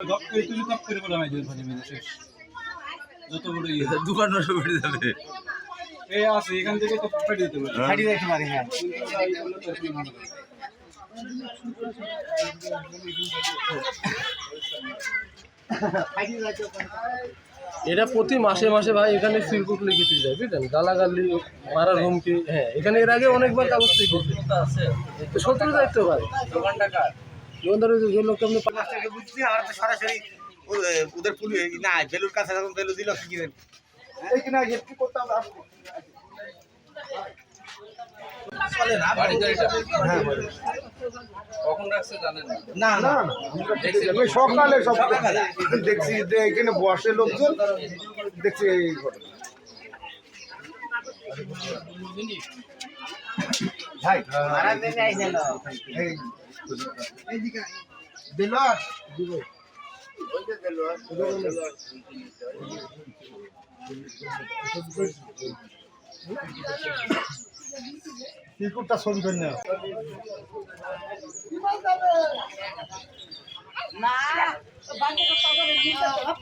যত বড় দোকান নষ্ট করে যাবে এই আছে এখান থেকে তো ফাটি দিতে পারে ফাটি দিতে পারে হ্যাঁ এটা প্রতি মাসে মাসে ভাই এখানে সিলকুট লিখিতে যায় বুঝলেন গালাগালি মারার হুমকি হ্যাঁ এখানে এর আগে অনেকবার কাগজ লিখেছে তো শত্রু দায়িত্ব ভাই দোকানটা কার দোকানদার যে লোক আপনি মাস্টারকে বুঝছি আমরা তো সরাসরি ওদের পুলিশ না বেলুর কাছে যখন বেলু দিল কি কিনেন এই কিনা কি করতে আমরা চলে না বাড়িতে হ্যাঁ কখন রাখছে জানেন না না না আমি সকালে সব দেখছি যে এখানে বসে লোকজন দেখছি এই ঘটনা ভাই মারা দেনে আইছিল এই এইদিকে বেলর দিব ওই যে বেলর টিকুটটা শুনবেন না না বাকি তো খবর দিতে হবে